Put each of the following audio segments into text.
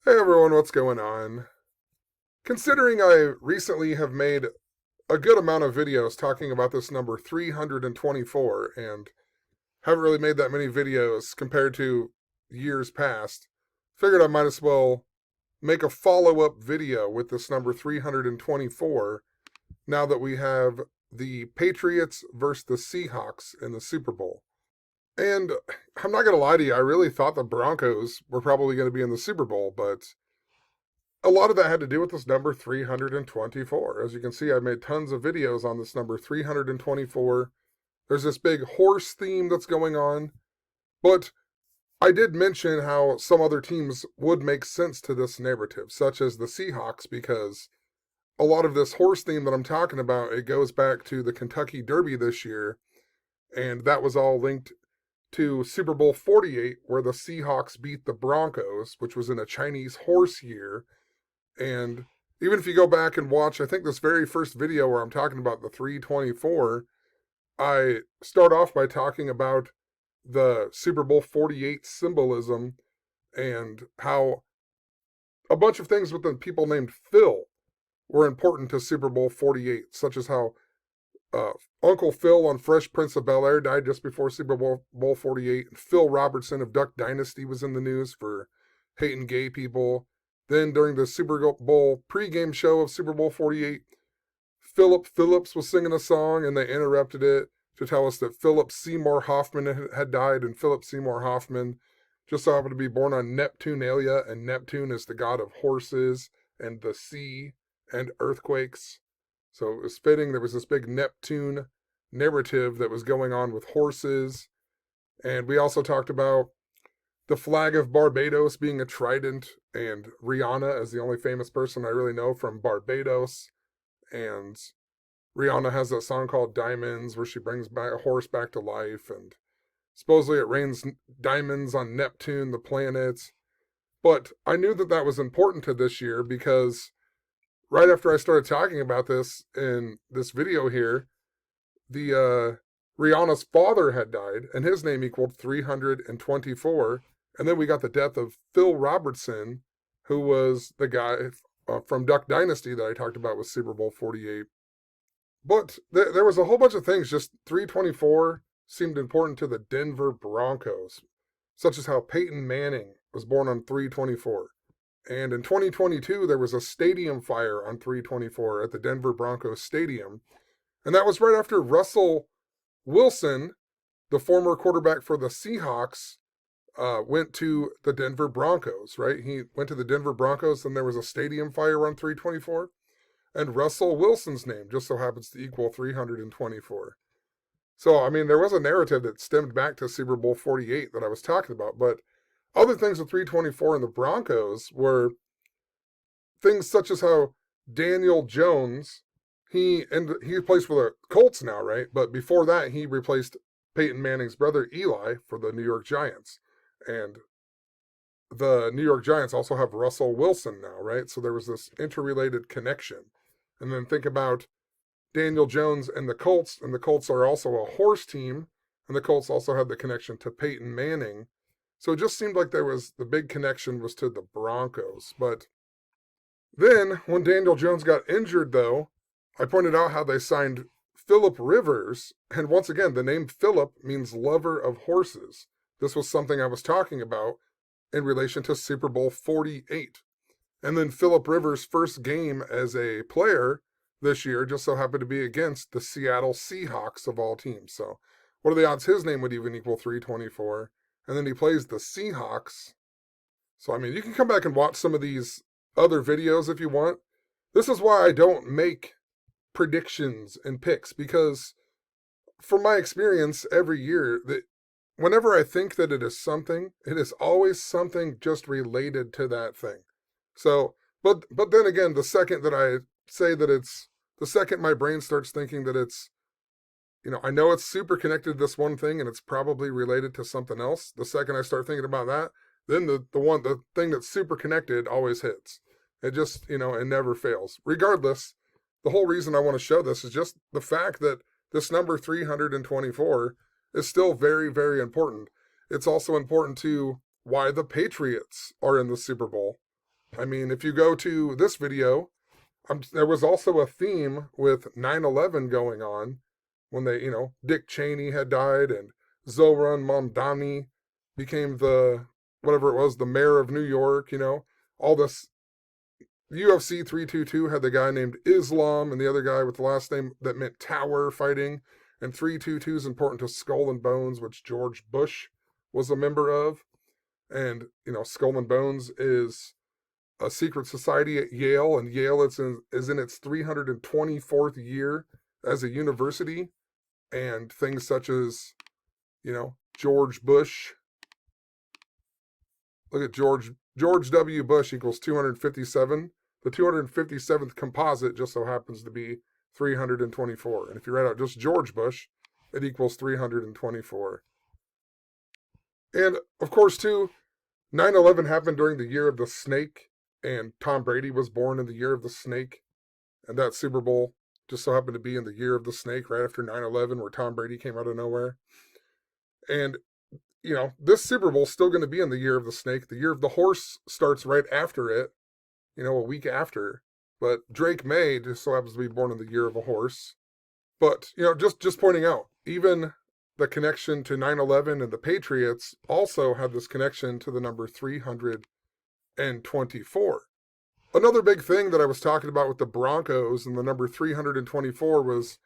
Hey everyone, what's going on? Considering I recently have made a good amount of videos talking about this number 324 and haven't really made that many videos compared to years past, figured I might as well make a follow up video with this number 324 now that we have the Patriots versus the Seahawks in the Super Bowl. And I'm not going to lie to you, I really thought the Broncos were probably going to be in the Super Bowl, but a lot of that had to do with this number 324. As you can see, I made tons of videos on this number 324. There's this big horse theme that's going on, but I did mention how some other teams would make sense to this narrative, such as the Seahawks, because a lot of this horse theme that I'm talking about, it goes back to the Kentucky Derby this year, and that was all linked to Super Bowl 48, where the Seahawks beat the Broncos, which was in a Chinese horse year. And even if you go back and watch, I think this very first video where I'm talking about the 324, I start off by talking about the Super Bowl 48 symbolism and how a bunch of things with the people named Phil were important to Super Bowl 48, such as how uh, Uncle Phil on Fresh Prince of Bel Air died just before Super Bowl 48. And Phil Robertson of Duck Dynasty was in the news for hating gay people. Then during the Super Bowl pregame show of Super Bowl 48, Philip Phillips was singing a song and they interrupted it to tell us that Philip Seymour Hoffman had died, and Philip Seymour Hoffman just so happened to be born on Neptunalia, and Neptune is the god of horses and the sea and earthquakes. So it was fitting there was this big Neptune narrative that was going on with horses. And we also talked about the flag of Barbados being a trident, and Rihanna is the only famous person I really know from Barbados. And Rihanna has that song called Diamonds where she brings back a horse back to life, and supposedly it rains diamonds on Neptune, the planet. But I knew that that was important to this year because right after I started talking about this in this video here, the Rihanna's father had died, and his name equaled 324. And then we got the death of Phil Robertson, who was the guy from Duck Dynasty that I talked about with Super Bowl 48. But there was a whole bunch of things. Just 324 seemed important to the Denver Broncos, such as how Peyton Manning was born on 324. And in 2022, there was a stadium fire on 324 at the Denver Broncos Stadium. And that was right after Russell Wilson, the former quarterback for the Seahawks, went to the Denver Broncos, right? He went to the Denver Broncos, and there was a stadium fire on 324. And Russell Wilson's name just so happens to equal 324. So, I mean, there was a narrative that stemmed back to Super Bowl 48 that I was talking about. But other things with 324 and the Broncos were things such as how Daniel Jones, he plays for the Colts now, right? But before that, he replaced Peyton Manning's brother Eli for the New York Giants. And the New York Giants also have Russell Wilson now, right? So there was this interrelated connection. And then think about Daniel Jones and the Colts are also a horse team, and the Colts also had the connection to Peyton Manning. So it just seemed like there was the big connection was to the Broncos. But then when Daniel Jones got injured, though, I pointed out how they signed Philip Rivers, and once again, the name Philip means lover of horses. This was something I was talking about in relation to Super Bowl 48. And then Philip Rivers' first game as a player this year just so happened to be against the Seattle Seahawks of all teams. So what are the odds his name would even equal 324? And then he plays the Seahawks. So, I mean, you can come back and watch some of these other videos if you want. This is why I don't make predictions and picks, because from my experience every year, that whenever I think that it is something, it is always something just related to that thing. So, but then again, the second that I say that it's, the second my brain starts thinking that it's, I know it's super connected to this one thing and it's probably related to something else. The second I start thinking about that, then the thing that's super connected always hits. It just, it never fails. Regardless, the whole reason I want to show this is just the fact that this number 324 is still very, very important. It's also important to why the Patriots are in the Super Bowl. I mean, if you go to this video, there was also a theme with 9/11 going on when they, Dick Cheney had died and Zoran Mamdani became whatever it was, the mayor of New York, all this. UFC 322 had the guy named Islam and the other guy with the last name that meant tower fighting. And 322 is important to Skull and Bones, which George Bush was a member of. And, Skull and Bones is a secret society at Yale, and Yale is in its 324th year as a university. And things such as, George Bush. Look at George W. Bush equals 257. The 257th composite just so happens to be 324. And if you write out just George Bush, it equals 324. And of course, too, 9/11 happened during the year of the snake, and Tom Brady was born in the year of the snake. And that Super Bowl just so happened to be in the year of the snake right after 9/11, where Tom Brady came out of nowhere. And, this Super Bowl is still going to be in the year of the snake. The year of the horse starts right after it, a week after. But Drake May just so happens to be born in the year of a horse. But, just pointing out, even the connection to 9/11 and the Patriots also had this connection to the number 324. Another big thing that I was talking about with the Broncos and the number 324 was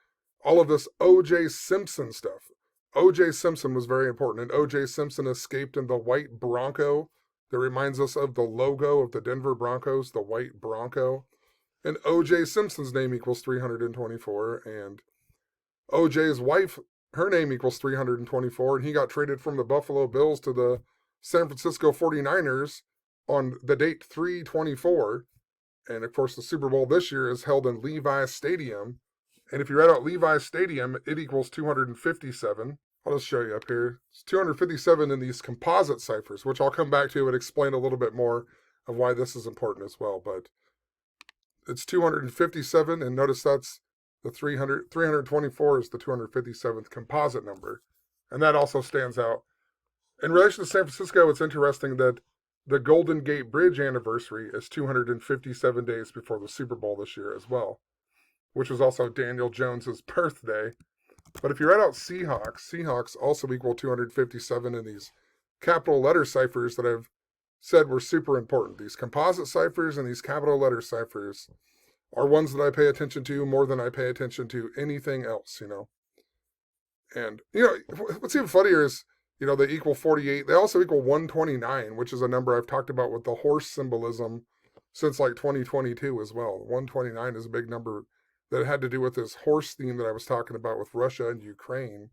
all of this O.J. Simpson stuff. O.J. Simpson was very important, and O.J. Simpson escaped in the white Bronco that reminds us of the logo of the Denver Broncos, the white Bronco. And O.J. Simpson's name equals 324, and O.J.'s wife, her name equals 324, and he got traded from the Buffalo Bills to the San Francisco 49ers on the date 324. And of course, the Super Bowl this year is held in Levi's Stadium. And if you write out Levi's Stadium, it equals 257. I'll just show you up here. It's 257 in these composite ciphers, which I'll come back to and explain a little bit more of why this is important as well. But it's 257, and notice that's the 324 is the 257th composite number. And that also stands out. In relation to San Francisco, it's interesting that the Golden Gate Bridge anniversary is 257 days before the Super Bowl this year as well, which was also Daniel Jones's birthday. But if you write out Seahawks also equal 257 in these capital letter ciphers that I've said were super important. These composite ciphers and these capital letter ciphers are ones that I pay attention to more than I pay attention to anything else, And, what's even funnier is, they equal 48. They also equal 129, which is a number I've talked about with the horse symbolism since like 2022 as well. 129 is a big number that had to do with this horse theme that I was talking about with Russia and Ukraine.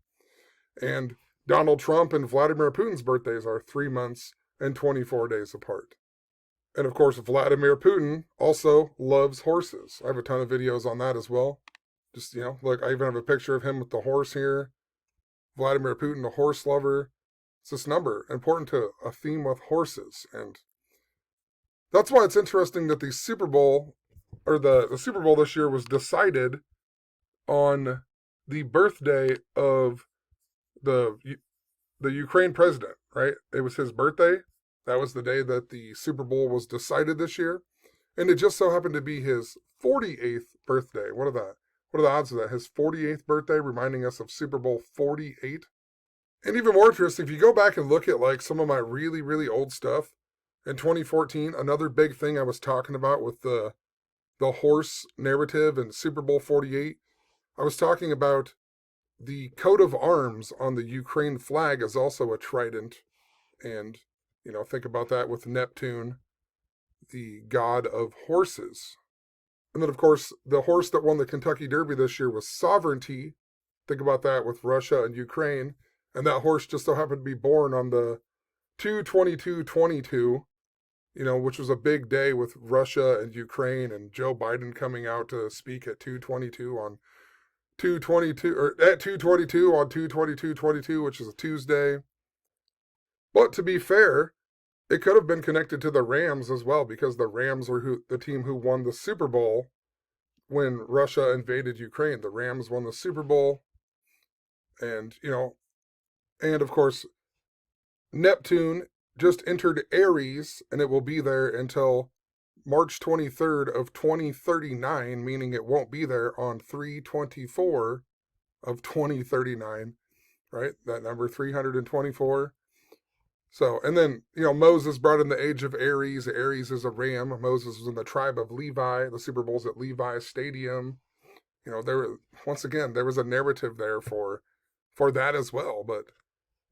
And Donald Trump and Vladimir Putin's birthdays are 3 months and 24 days apart. And of course, Vladimir Putin also loves horses. I have a ton of videos on that as well. Just, look, I even have a picture of him with the horse here. Vladimir Putin, the horse lover. It's this number, important to a theme with horses. And that's why it's interesting that the Super Bowl this year was decided on the birthday of the Ukraine president, right? It was his birthday. That was the day that the Super Bowl was decided this year. And it just so happened to be his 48th birthday. What are the odds of that? His 48th birthday, reminding us of Super Bowl 48. And even more interesting, if you go back and look at like some of my really, really old stuff, in 2014, another big thing I was talking about with the horse narrative and Super Bowl 48, I was talking about the coat of arms on the Ukraine flag is also a trident. And, think about that with Neptune, the god of horses. And then, of course, the horse that won the Kentucky Derby this year was Sovereignty. Think about that with Russia and Ukraine. And that horse just so happened to be born on the 2/22/22, which was a big day with Russia and Ukraine and Joe Biden coming out to speak at 2/22 on 2/22 or at 2/22 on 2/22/22, which is a Tuesday. But to be fair, it could have been connected to the Rams as well, because the Rams were the team who won the Super Bowl when Russia invaded Ukraine. The Rams won the Super Bowl. And, and of course, Neptune just entered Aries, and it will be there until March 23rd of 2039, meaning it won't be there on 3/24 of 2039, right? That number 324. So, and then, Moses brought in the age of Aries. Aries is a ram. Moses was in the tribe of Levi. The Super Bowl's at Levi Stadium. Once again, there was a narrative there for that as well, but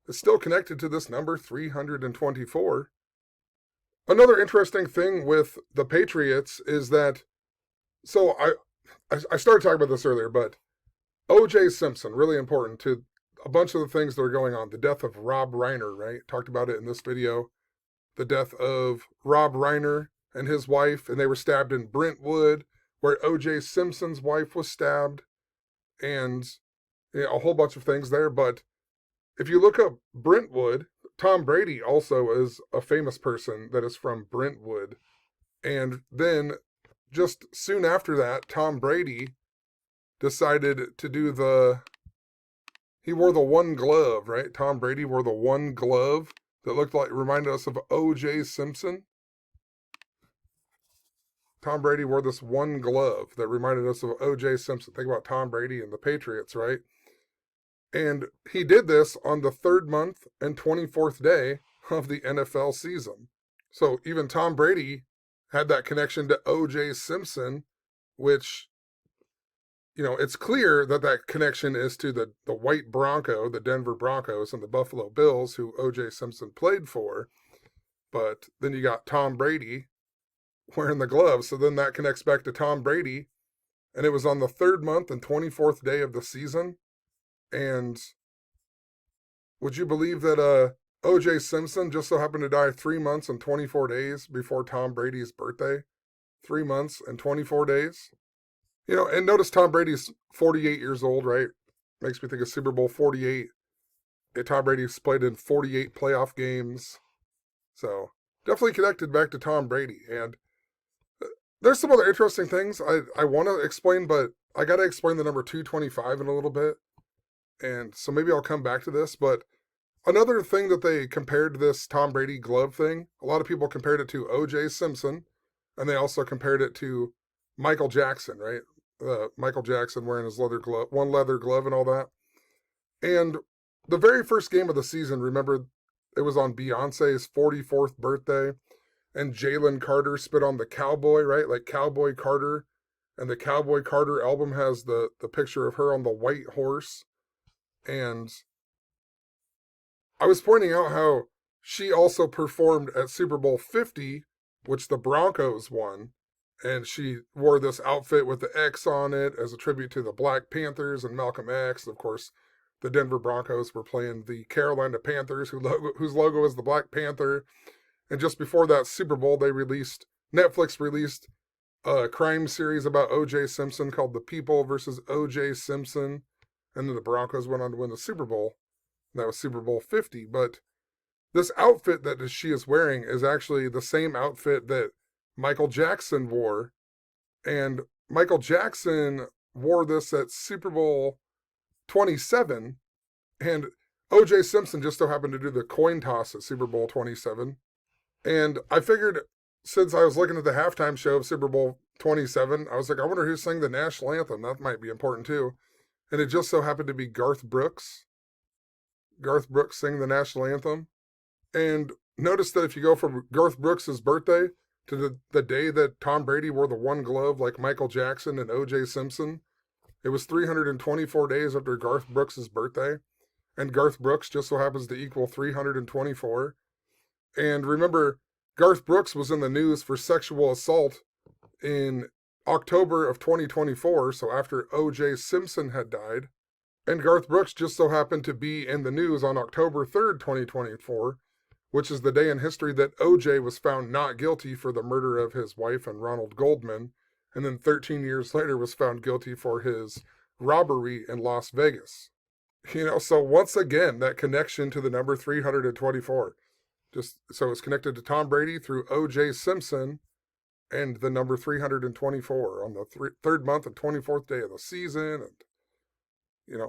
it's still connected to this number 324. Another interesting thing with the Patriots is that, so I started talking about this earlier, but O.J. Simpson, really important to a bunch of the things that are going on. The death of Rob Reiner, right? Talked about it in this video. The death of Rob Reiner and his wife, and they were stabbed in Brentwood, where O.J. Simpson's wife was stabbed, and a whole bunch of things there. But if you look up Brentwood, Tom Brady also is a famous person that is from Brentwood. And then just soon after that, Tom Brady decided to do he wore the one glove, right? Tom Brady wore the one glove that reminded us of O.J. Simpson. Tom Brady wore this one glove that reminded us of O.J. Simpson. Think about Tom Brady and the Patriots, right? And he did this on the 3rd month and 24th day of the NFL season. So even Tom Brady had that connection to O.J. Simpson, which, it's clear that connection is to the white Bronco, the Denver Broncos, and the Buffalo Bills, who O.J. Simpson played for. But then you got Tom Brady wearing the gloves. So then that connects back to Tom Brady. And it was on the 3rd month and 24th day of the season. And would you believe that O.J. Simpson just so happened to die 3 months and 24 days before Tom Brady's birthday? 3 months and 24 days. And notice Tom Brady's 48 years old, right? Makes me think of Super Bowl 48. Tom Brady's played in 48 playoff games. So definitely connected back to Tom Brady. And there's some other interesting things I want to explain, but I got to explain the number 225 in a little bit. And so maybe I'll come back to this. But another thing that they compared this Tom Brady glove thing, a lot of people compared it to O.J. Simpson. And they also compared it to Michael Jackson, right? Michael Jackson wearing his one leather glove and all that. And the very first game of the season, remember, it was on Beyonce's 44th birthday, and Jalen Carter spit on the cowboy, right? Like Cowboy Carter. And the Cowboy Carter album has the picture of her on the white horse. And I was pointing out how she also performed at Super Bowl 50, which the Broncos won. And she wore this outfit with the X on it as a tribute to the Black Panthers and Malcolm X. Of course, the Denver Broncos were playing the Carolina Panthers, whose logo is the Black Panther. And just before that Super Bowl, Netflix released a crime series about O.J. Simpson called The People versus O.J. Simpson. And then the Broncos went on to win the Super Bowl. That was Super Bowl 50. But this outfit that she is wearing is actually the same outfit that Michael Jackson wore. And Michael Jackson wore this at Super Bowl 27. And O.J. Simpson just so happened to do the coin toss at Super Bowl 27. And I figured, since I was looking at the halftime show of Super Bowl 27, I was like, I wonder who sang the national anthem. That might be important too. And it just so happened to be Garth Brooks. Garth Brooks sang the national anthem. And notice that if you go from Garth Brooks' birthday to the day that Tom Brady wore the one glove like Michael Jackson and O.J. Simpson, it was 324 days after Garth Brooks' birthday. And Garth Brooks just so happens to equal 324. And remember, Garth Brooks was in the news for sexual assault in October of 2024, so after O.J. Simpson had died. And Garth Brooks just so happened to be in the news on October 3rd, 2024, which is the day in history that O.J. was found not guilty for the murder of his wife and Ronald Goldman, and then 13 years later was found guilty for his robbery in Las Vegas. So once again, that connection to the number 324. So it's connected to Tom Brady through O.J. Simpson and the number 324 on the 3rd month and 24th day of the season. And,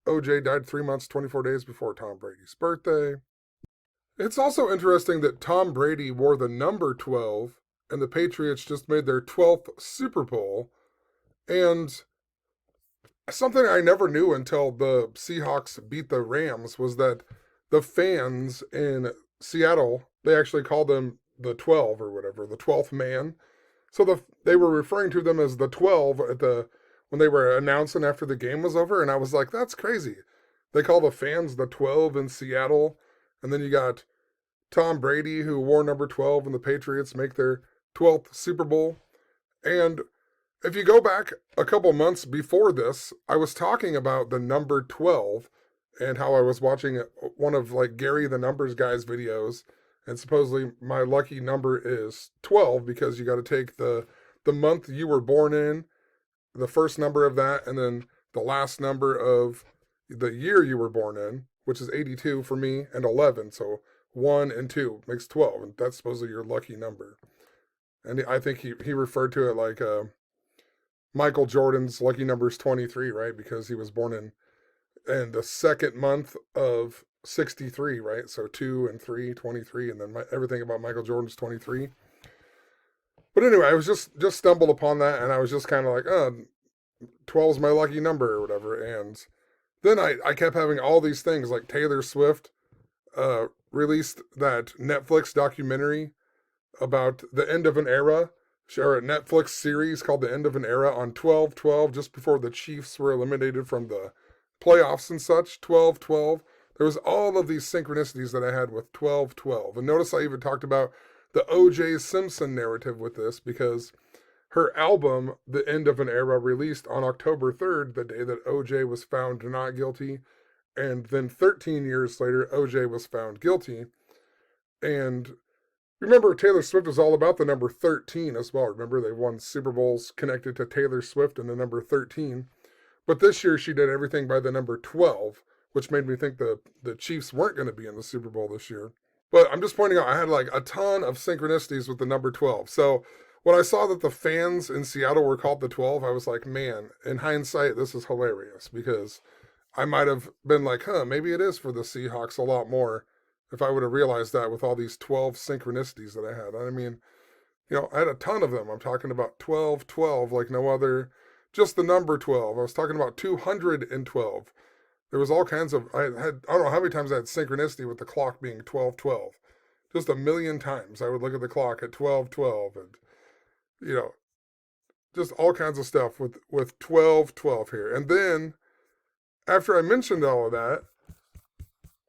O.J. died 3 months, 24 days before Tom Brady's birthday. It's also interesting that Tom Brady wore the number 12 and the Patriots just made their 12th Super Bowl. And something I never knew until the Seahawks beat the Rams was that the fans in Seattle, they actually called them the 12 or whatever, the 12th man. So they were referring to them as the 12 when they were announcing after the game was over, and I was like, that's crazy. They call the fans the 12 in Seattle, and then you got Tom Brady, who wore number 12, and the Patriots make their 12th Super Bowl. And if you go back a couple months before this, I was talking about the number 12 and how I was watching one of like Gary the Numbers Guy's videos, and supposedly my lucky number is 12 because you got to take the month you were born in, the first number of that, and then the last number of the year you were born in, which is 82 for me, and 11. So 1 and 2 makes 12, and that's supposedly your lucky number. And I think he referred to it like Michael Jordan's lucky number is 23, right? Because he was born in the second month of 63, right? So 2 and 3, 23, and then everything about Michael Jordan's 23. But anyway, I was just stumbled upon that, and I was just kind of like, 12 is my lucky number or whatever. And then I kept having all these things, like Taylor Swift released that Netflix documentary about the end of an era, or a Netflix series called The End of an Era on 12/12, just before the Chiefs were eliminated from the playoffs and such. 12/12. There was all of these synchronicities that I had with 12/12. And notice I even talked about the O.J. Simpson narrative with this, because her album, The End of an Era, released on October 3rd, the day that O.J. was found not guilty. And then 13 years later, O.J. was found guilty. And remember, Taylor Swift is all about the number 13 as well. Remember, they won Super Bowls connected to Taylor Swift and the number 13. But this year, she did everything by the number 12, which made me think the Chiefs weren't going to be in the Super Bowl this year. But I'm just pointing out, I had like a ton of synchronicities with the number 12. So when I saw that the fans in Seattle were called the 12, I was like, man, in hindsight, this is hilarious, because I might have been like, maybe it is for the Seahawks a lot more if I would have realized that with all these 12 synchronicities that I had. I mean, I had a ton of them. I'm talking about 12/12 like no other, just the number 12. I was talking about 212. There was all kinds of, I don't know how many times I had synchronicity with the clock being 12/12. Just a million times I would look at the clock at 12/12, and, just all kinds of stuff with 12/12 here. And then, after I mentioned all of that,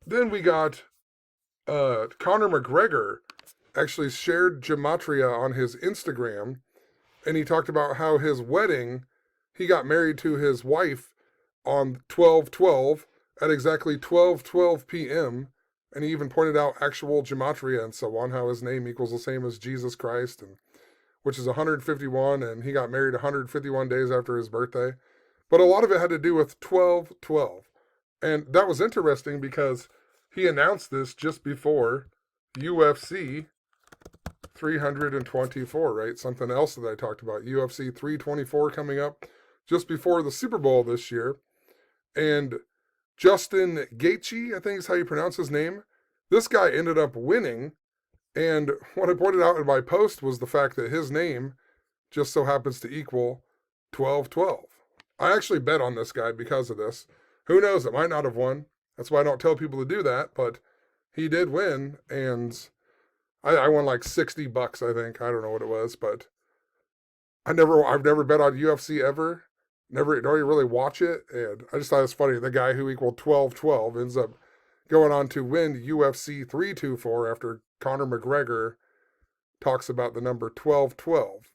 then we got Conor McGregor actually shared gematria on his Instagram, and he talked about how his wedding, he got married to his wife on 12/12 at exactly 12:12 p.m., and he even pointed out actual gematria and so on, how his name equals the same as Jesus Christ, and which is 151, and he got married 151 days after his birthday. But a lot of it had to do with 12/12. And that was interesting because he announced this just before UFC 324, right? Something else that I talked about. UFC 324 coming up just before the Super Bowl this year. And Justin Gaethje, I think is how you pronounce his name, this guy ended up winning. And what I pointed out in my post was the fact that his name just so happens to equal 12/12. I actually bet on this guy because of this. Who knows? It might not have won. That's why I don't tell people to do that, but he did win, and I won like $60, I think. I don't know what it was, but I've never bet on UFC ever. Don't really watch it, and I just thought it was funny. The guy who equaled 12/12 ends up going on to win UFC 324 after Conor McGregor talks about the number 12/12.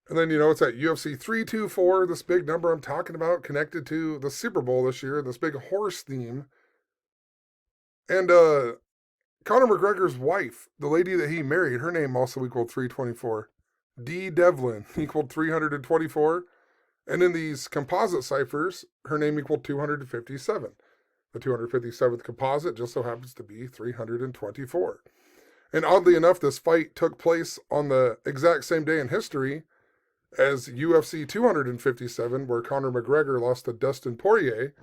And then, it's at UFC 324, this big number I'm talking about, connected to the Super Bowl this year, this big horse theme. And Conor McGregor's wife, the lady that he married, her name also equaled 324. Dee Devlin equaled 324. And in these composite ciphers, her name equaled 257. The 257th composite just so happens to be 324. And oddly enough, this fight took place on the exact same day in history as UFC 257, where Conor McGregor lost to Dustin Poirier.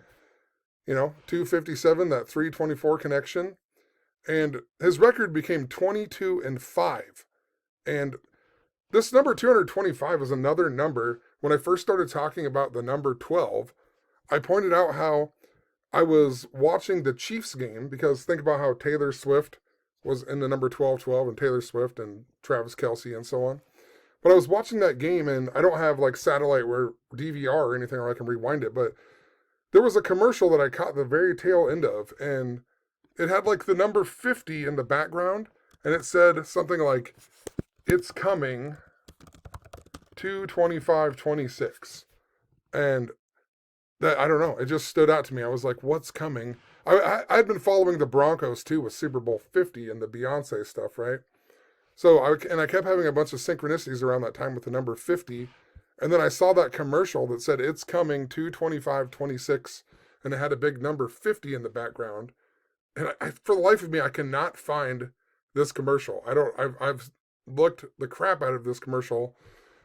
257, that 324 connection. And his record became 22-5. And This number 225 is another number. When I first started talking about the number 12, I pointed out how I was watching the Chiefs game, because think about how Taylor Swift was in the number 1212, and Taylor Swift and Travis Kelce and so on. But I was watching that game, and I don't have like satellite or DVR or anything where I can rewind it, but there was a commercial that I caught the very tail end of, and it had like the number 50 in the background, and it said something like, "It's coming 2/25/26." And that, I don't know, it just stood out to me. I was like, what's coming? I'd been following the Broncos too with Super Bowl 50 and the Beyonce stuff, right? So I kept having a bunch of synchronicities around that time with the number 50. And then I saw that commercial that said, "It's coming 2/25/26," and it had a big number 50 in the background. And for the life of me, I cannot find this commercial. I've looked the crap out of this commercial.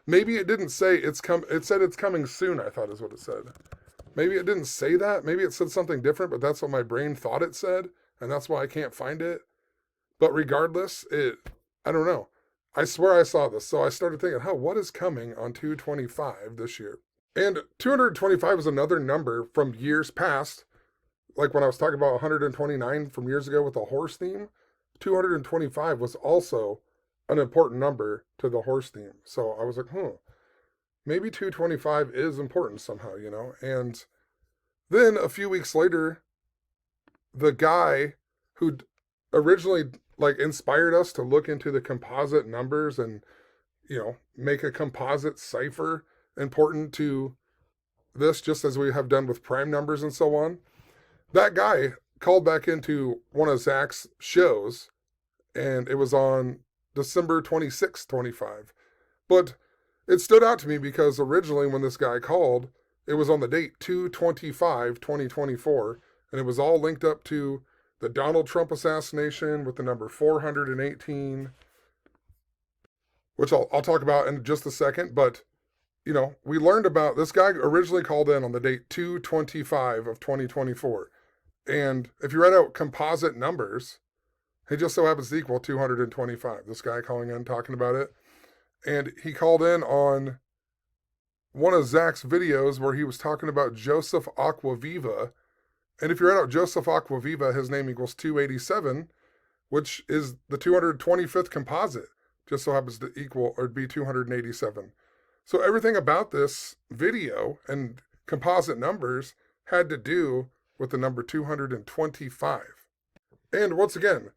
Maybe it didn't say it said "it's coming soon," I thought is what it said. Maybe it didn't say that. Maybe it said something different, but that's what my brain thought it said, and that's why I can't find it. But regardless, I don't know. I swear I saw this. So I started thinking, what is coming on 225 this year? And 225 is another number from years past. Like when I was talking about 129 from years ago with the horse theme, 225 was also an important number to the horse theme. So I was like, maybe 225 is important somehow, And then a few weeks later, the guy who originally inspired us to look into the composite numbers and, make a composite cipher important to this, just as we have done with prime numbers and so on. That guy called back into one of Zach's shows, and it was on December 26, 25. But it stood out to me because originally when this guy called, it was on the date 2/25/2024, and it was all linked up to the Donald Trump assassination with the number 418, which I'll talk about in just a second. But, we learned about this guy originally called in on the date 2/25/2024. And if you write out composite numbers, it just so happens to equal 225. This guy calling in, talking about it. And he called in on one of Zach's videos where he was talking about Joseph Aquaviva. And if you write out Joseph Aquaviva, his name equals 287, which is the 225th composite. Just so happens to equal or be 287. So everything about this video and composite numbers had to do with the number 225. And once again,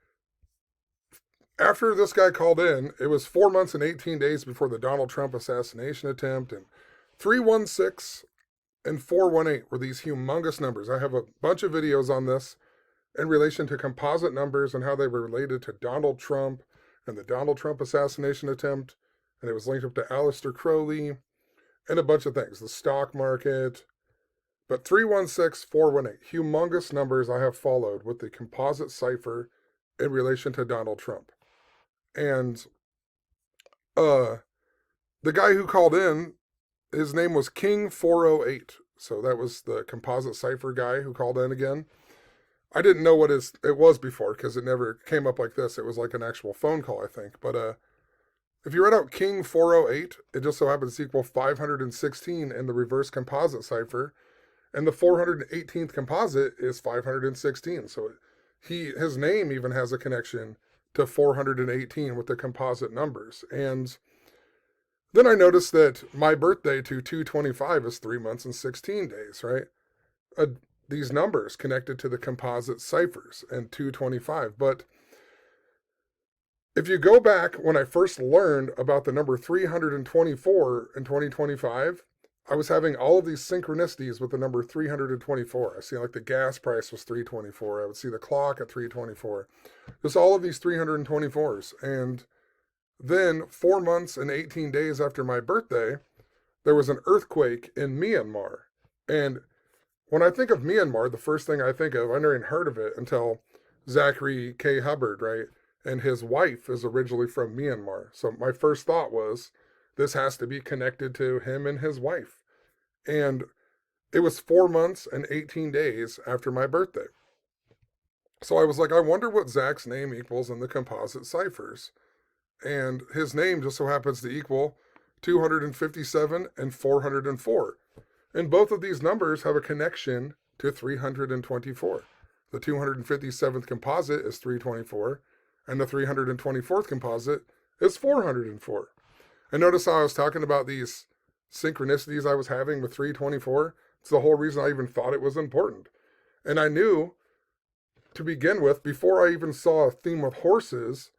after this guy called in, it was 4 months and 18 days before the Donald Trump assassination attempt, and 316 and 418 were these humongous numbers. I have a bunch of videos on this in relation to composite numbers and how they were related to Donald Trump and the Donald Trump assassination attempt, and it was linked up to Aleister Crowley and a bunch of things, the stock market. But 316, 418, humongous numbers I have followed with the composite cipher in relation to Donald Trump. And the guy who called in, his name was King 408. So that was the composite cipher guy who called in again. I didn't know what it was before because it never came up like this. It was like an actual phone call, I think. But if you write out King 408, it just so happens to equal 516 in the reverse composite cipher. And the 418th composite is 516. So his name even has a connection to 418 with the composite numbers. And then I noticed that my birthday to 225 is 3 months and 16 days, right? These numbers connected to the composite ciphers and 225. But if you go back when I first learned about the number 324 in 2025, I was having all of these synchronicities with the number 324. I see like the gas price was 324. I would see the clock at 324. Just all of these 324s. And then 4 months and 18 days after my birthday, there was an earthquake in Myanmar. And when I think of Myanmar, the first thing I think of, I never even heard of it until Zach Hubbard, right? And his wife is originally from Myanmar. So my first thought was, this has to be connected to him and his wife. And it was 4 months and 18 days after my birthday. So I was like, I wonder what Zach's name equals in the composite ciphers. and his name just so happens to equal 257 and 404. And both of these numbers have a connection to 324. The 257th composite is 324, and the 324th composite is 404. And notice how I was talking about these synchronicities I was having with 324. It's the whole reason I even thought it was important. And I knew, to begin with, before I even saw a theme with horses,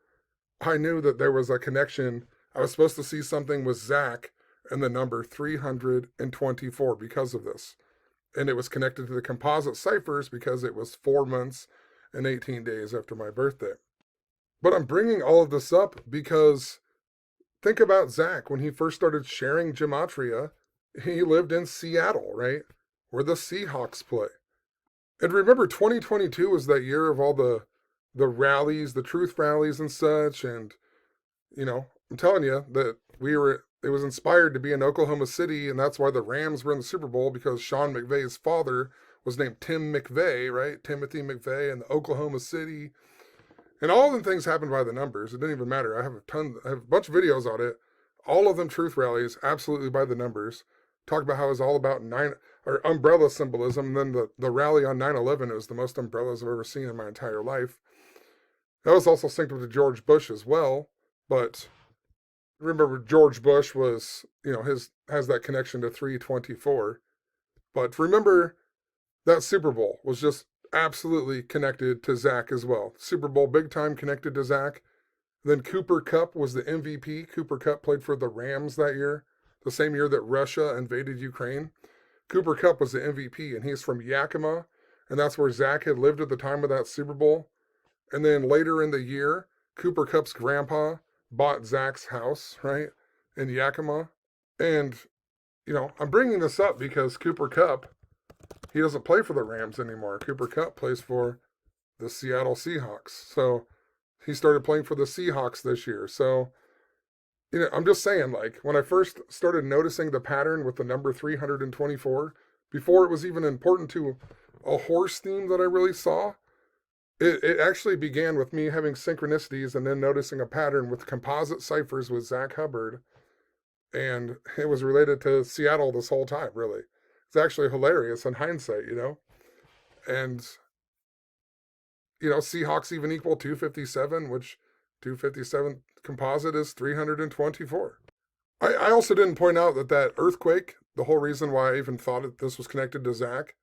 I knew that there was a connection. I was supposed to see something with Zach and the number 324 because of this. And it was connected to the composite ciphers because it was 4 months and 18 days after my birthday. But I'm bringing all of this up because think about Zach. When he first started sharing gematria, he lived in Seattle, right? Where the Seahawks play. And remember, 2022 was that year of all the rallies, the truth rallies and such. And, I'm telling you that it was inspired to be in Oklahoma City, and that's why the Rams were in the Super Bowl, because Sean McVay's father was named Tim McVay, right? Timothy McVay, and Oklahoma City. And all of them things happened by the numbers. It didn't even matter. I have a bunch of videos on it. All of them truth rallies, absolutely by the numbers. Talk about how it was all about umbrella symbolism. And then the rally on 9/11 was the most umbrellas I've ever seen in my entire life. That was also synced up to George Bush as well. But remember, George Bush was, has that connection to 324. But remember, that Super Bowl was just absolutely connected to Zach as well. Super Bowl big time connected to Zach. Then Cooper Kupp was the MVP. Cooper Kupp played for the Rams that year, the same year that Russia invaded Ukraine. Cooper Kupp was the MVP, and he's from Yakima, and that's where Zach had lived at the time of that Super Bowl. And then later in the year, Cooper Kupp's grandpa bought Zach's house, right, in Yakima. And, I'm bringing this up because Cooper Kupp, he doesn't play for the Rams anymore. Cooper Kupp plays for the Seattle Seahawks. So he started playing for the Seahawks this year. So, I'm just saying, when I first started noticing the pattern with the number 324, before it was even important to a horse theme that I really saw, it actually began with me having synchronicities and then noticing a pattern with composite ciphers with Zach Hubbard. And it was related to Seattle this whole time, really. It's actually hilarious in hindsight, And, Seahawks even equal 257, which 257 composite is 324. I also didn't point out that earthquake, the whole reason why I even thought that this was connected to Zach,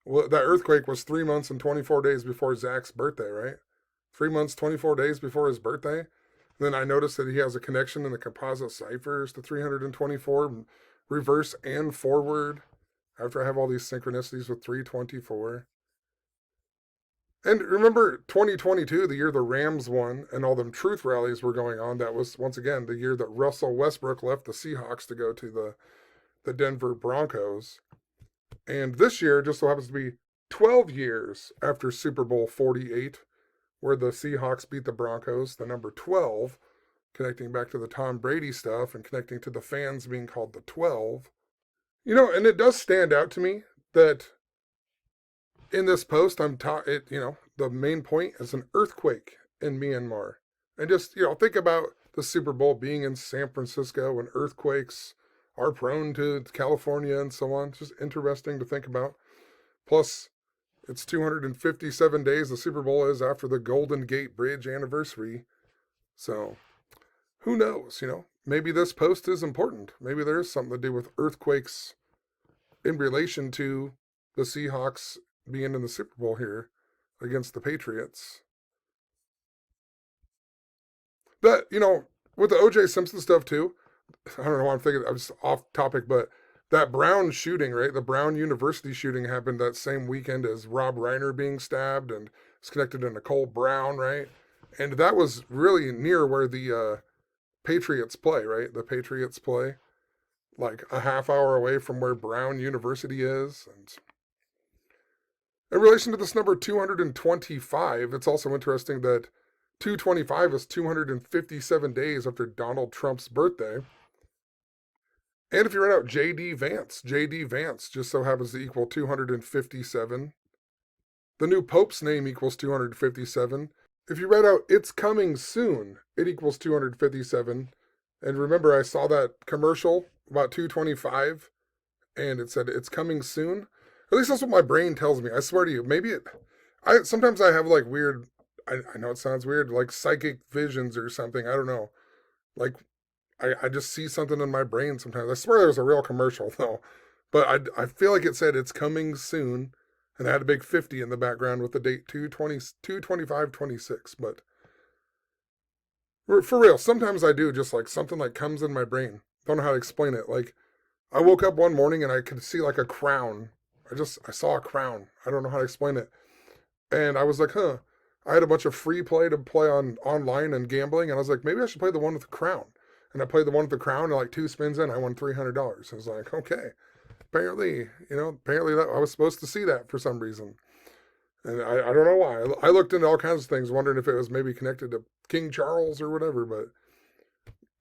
well, that earthquake was 3 months and 24 days before Zach's birthday, right? 3 months, 24 days before his birthday. And then I noticed that he has a connection in the composite ciphers to 324, reverse and forward, after I have all these synchronicities with 324. And remember 2022, the year the Rams won and all them truth rallies were going on, that was, once again, the year that Russell Westbrook left the Seahawks to go to the Denver Broncos. And this year just so happens to be 12 years after Super Bowl 48, where the Seahawks beat the Broncos, the number 12, connecting back to the Tom Brady stuff and connecting to the fans being called the 12. And it does stand out to me that in this post, the main point is an earthquake in Myanmar. And just, think about the Super Bowl being in San Francisco and earthquakes are prone to California and so on. It's just interesting to think about. Plus, it's 257 days the Super Bowl is after the Golden Gate Bridge anniversary. So, who knows, Maybe this post is important. Maybe there's something to do with earthquakes in relation to the Seahawks being in the Super Bowl here against the Patriots. But, with the O.J. Simpson stuff too, I don't know why I'm thinking, I was off topic, but that Brown shooting, right? The Brown University shooting happened that same weekend as Rob Reiner being stabbed, and it's connected to Nicole Brown, right? And that was really near where the Patriots play, right? The Patriots play like a half hour away from where Brown University is. And in relation to this number 225, it's also interesting that 225 is 257 days after Donald Trump's birthday. And if you write out J.D. Vance just so happens to equal 257. The new Pope's name equals 257. if you read out "It's coming soon," it equals 257. And remember, I saw that commercial about 225, and it said "It's coming soon." At least that's what my brain tells me. I swear to you. Maybe it. I sometimes I have like weird. I know it sounds weird, like psychic visions or something. I don't know. Like I just see something in my brain sometimes. I swear there was a real commercial though, but I feel like it said "It's coming soon," and I had a big 50 in the background with the date 2/25/26. But for real, sometimes I do just like something like comes in my brain. Don't know how to explain it. Like I woke up one morning and I could see like a crown. I saw a crown. I don't know how to explain it. And I was like, huh. I had a bunch of free play to play on online and gambling, and I was like, maybe I should play the one with the crown. And I played the one with the crown, and like 2 spins in, I won $300. I was like, okay. Apparently that I was supposed to see that for some reason. And I don't know why. I looked into all kinds of things, wondering if it was maybe connected to King Charles or whatever, but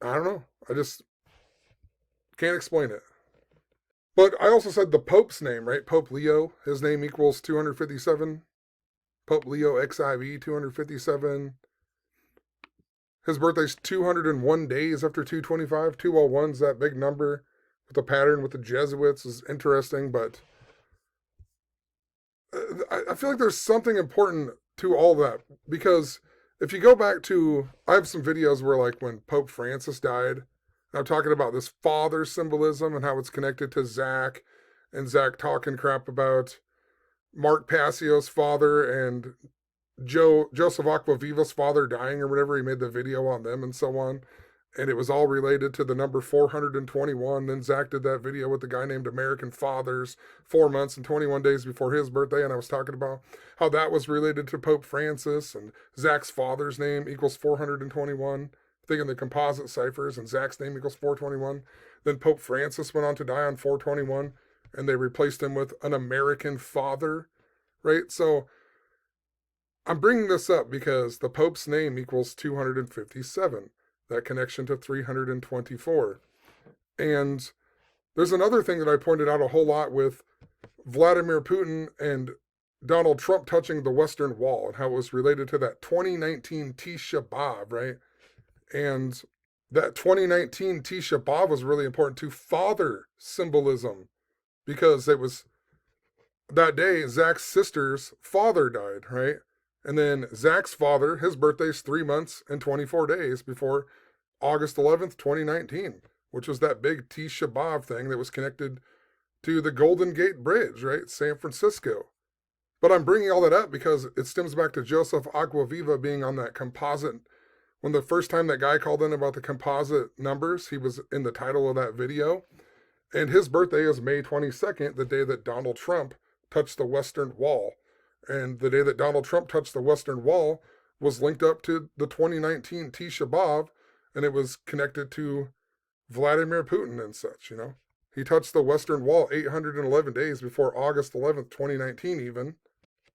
I don't know. I just can't explain it. But I also said the Pope's name, right? Pope Leo, his name equals 257. Pope Leo XIV, 257. His birthday's 201 days after 225. 201's that big number. With the pattern with the Jesuits is interesting, but I feel like there's something important to all that. Because if you go back to, I have some videos where like when Pope Francis died, I'm talking about this father symbolism and how it's connected to Zach, and Zach talking crap about Mark Passio's father and Joseph Aquaviva's father dying or whatever. He made the video on them and so on. And it was all related to the number 421. Then Zach did that video with the guy named American Fathers 4 months and 21 days before his birthday. And I was talking about how that was related to Pope Francis, and Zach's father's name equals 421. Thinking the composite ciphers, and Zach's name equals 421. Then Pope Francis went on to die on 421, and they replaced him with an American father, right? So I'm bringing this up because the Pope's name equals 257, that connection to 324. And there's another thing that I pointed out a whole lot with Vladimir Putin and Donald Trump touching the Western Wall, and how it was related to that 2019 Tisha B'Av, right? And that 2019 Tisha B'Av was really important to father symbolism, because it was that day Zach's sister's father died, right? And then Zach's father, his birthday's 3 months and 24 days before August 11th, 2019, which was that big Tisha B'Av thing that was connected to the Golden Gate Bridge, right? San Francisco. But I'm bringing all that up because it stems back to Joseph Aquaviva being on that composite. When the first time that guy called in about the composite numbers, he was in the title of that video. And his birthday is May 22nd, the day that Donald Trump touched the Western Wall. And the day that Donald Trump touched the Western Wall was linked up to the 2019 Tisha B'Av, and it was connected to Vladimir Putin and such, you know. He touched the Western Wall 811 days before August 11th, 2019 even.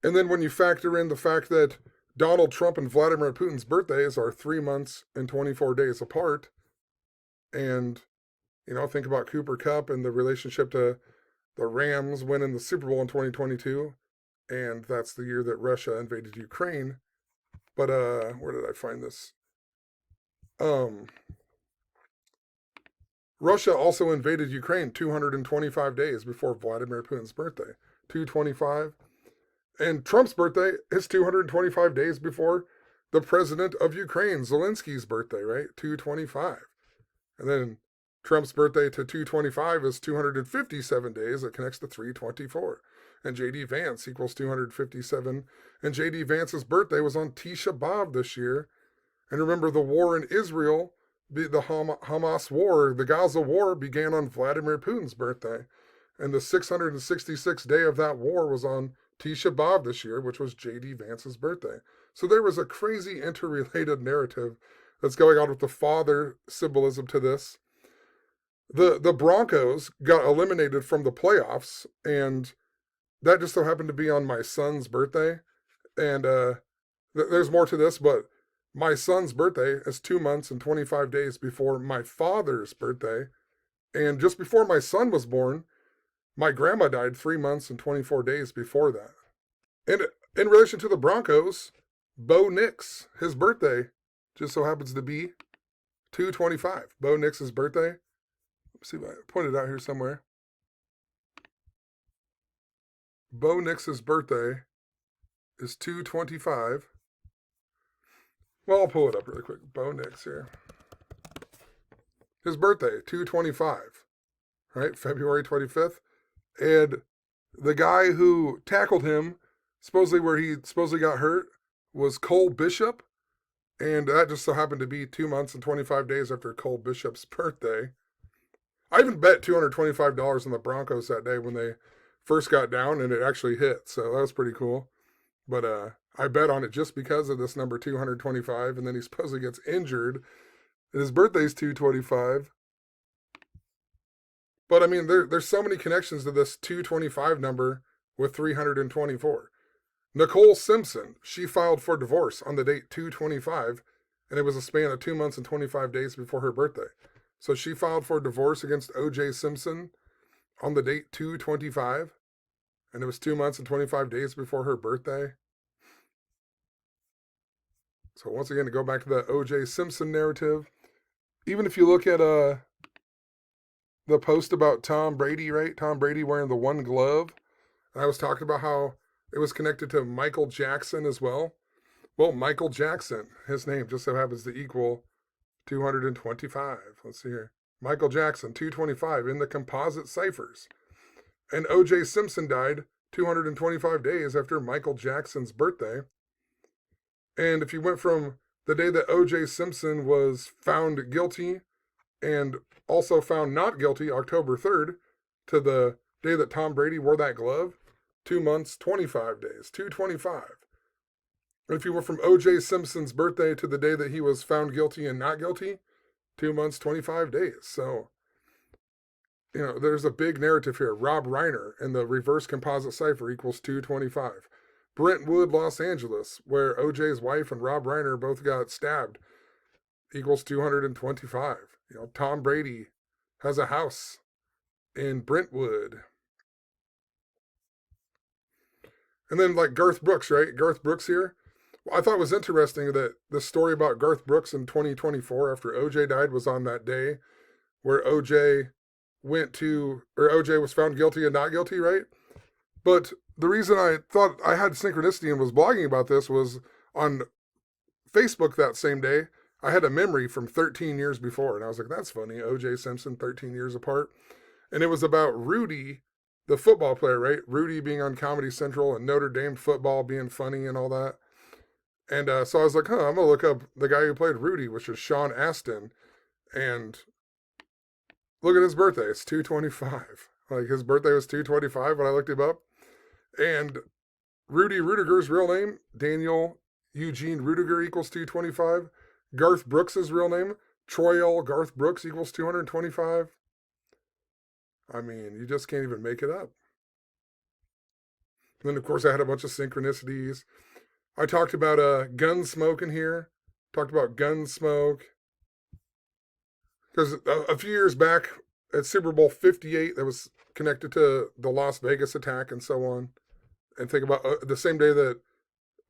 And then when you factor in the fact that Donald Trump and Vladimir Putin's birthdays are 3 months and 24 days apart, and, you know, think about Cooper Kupp and the relationship to the Rams winning the Super Bowl in 2022, and that's the year that Russia invaded Ukraine. But where did I find this? Russia also invaded Ukraine 225 days before Vladimir Putin's birthday. 225. And Trump's birthday is 225 days before the president of Ukraine, Zelensky's birthday, right? 225. And then Trump's birthday to 225 is 257 days. It connects to 324. And J.D. Vance equals 257. And J.D. Vance's birthday was on Tisha B'Av this year. And remember, the war in Israel, the Hamas war, the Gaza war, began on Vladimir Putin's birthday. And the 666th day of that war was on Tisha B'Av this year, which was J.D. Vance's birthday. So there was a crazy interrelated narrative that's going on with the father symbolism to this. The Broncos got eliminated from the playoffs, and that just so happened to be on my son's birthday. And there's more to this, but my son's birthday is 2 months and 25 days before my father's birthday. And just before my son was born, my grandma died 3 months and 24 days before that. And in relation to the Broncos, Bo Nix, his birthday just so happens to be 2/25. Bo Nix's birthday. Let's see if I pointed out here somewhere. Bo Nix's birthday is 2/25. Well, I'll pull it up really quick. Bo Nix here. His birthday, 2/25, right? February 25th. And the guy who tackled him, supposedly where he supposedly got hurt, was Cole Bishop. And that just so happened to be 2 months and 25 days after Cole Bishop's birthday. I even bet $225 on the Broncos that day when they first got down, and it actually hit. So that was pretty cool. But I bet on it just because of this number 225, and then he supposedly gets injured. And his birthday's 2/25. But I mean, there's so many connections to this 225 number with 324. Nicole Simpson, she filed for divorce on the date 2/25, and it was a span of 2 months and 25 days before her birthday. So she filed for divorce against O.J. Simpson on the date 2/25, and it was 2 months and 25 days before her birthday. So once again, to go back to the O.J. Simpson narrative, even if you look at the post about Tom Brady, right? Tom Brady wearing the one glove, and I was talking about how it was connected to Michael Jackson as well. Well, Michael Jackson, his name just so happens to equal 225. Let's see here. Michael Jackson, 225 in the composite ciphers. And O.J. Simpson died 225 days after Michael Jackson's birthday. And if you went from the day that O.J. Simpson was found guilty and also found not guilty, October 3rd, to the day that Tom Brady wore that glove, 2 months, 25 days, 225. And if you went from O.J. Simpson's birthday to the day that he was found guilty and not guilty, 2 months, 25 days. So, there's a big narrative here. Rob Reiner in the reverse composite cipher equals 225. Brentwood, Los Angeles, where O.J.'s wife and Rob Reiner both got stabbed, equals 225. Tom Brady has a house in Brentwood. And then like Garth Brooks, right? Garth Brooks here. Well, I thought it was interesting that the story about Garth Brooks in 2024 after OJ died was on that day where OJ was found guilty and not guilty, right? But the reason I thought I had synchronicity and was blogging about this was on Facebook that same day. I had a memory from 13 years before, and I was like, that's funny. OJ Simpson, 13 years apart. And it was about Rudy, the football player, right? Rudy being on Comedy Central and Notre Dame football being funny and all that. And so I was like, I'm going to look up the guy who played Rudy, which is Sean Astin. And look at his birthday. It's 225. Like, his birthday was 225 when I looked him up. And Rudy Rudiger's real name, Daniel Eugene Rudiger, equals 225. Garth Brooks' real name, Troy Garth Brooks, equals 225. I mean, you just can't even make it up. And then, of course, I had a bunch of synchronicities. I talked about Gunsmoke in here. Talked about Gunsmoke. Because a few years back at Super Bowl 58, that was connected to the Las Vegas attack and so on. And think about the same day that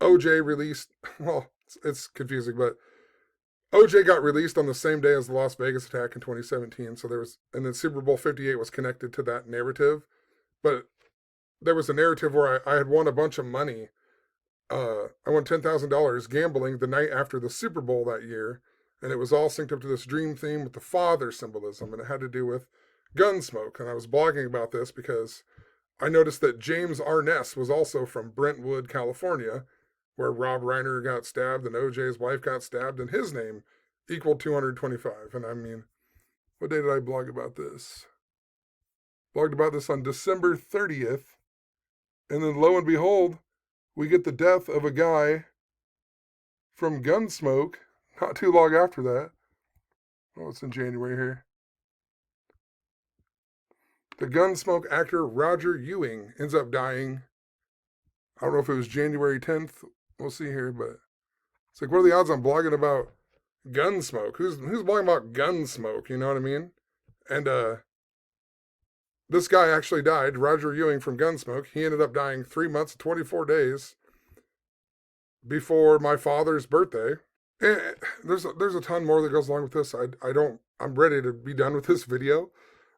OJ released, well, it's confusing, but OJ got released on the same day as the Las Vegas attack in 2017. So and then Super Bowl 58 was connected to that narrative. But there was a narrative where I had won a bunch of money. I won $10,000 gambling the night after the Super Bowl that year. And it was all synced up to this dream theme with the father symbolism. And it had to do with Gunsmoke. And I was blogging about this because I noticed that James Arness was also from Brentwood, California, where Rob Reiner got stabbed and OJ's wife got stabbed, and his name equaled 225. And I mean, what day did I blog about this? Blogged about this on December 30th. And then lo and behold, we get the death of a guy from Gunsmoke not too long after that. Oh, it's in January here. The Gunsmoke actor Roger Ewing ends up dying. I don't know if it was January 10th. We'll see here, but it's like, what are the odds I'm blogging about Gunsmoke? Who's blogging about Gunsmoke? You know what I mean? And this guy actually died, Roger Ewing from Gunsmoke. He ended up dying 3 months, 24 days before my father's birthday. And there's a ton more that goes along with this. I'm ready to be done with this video,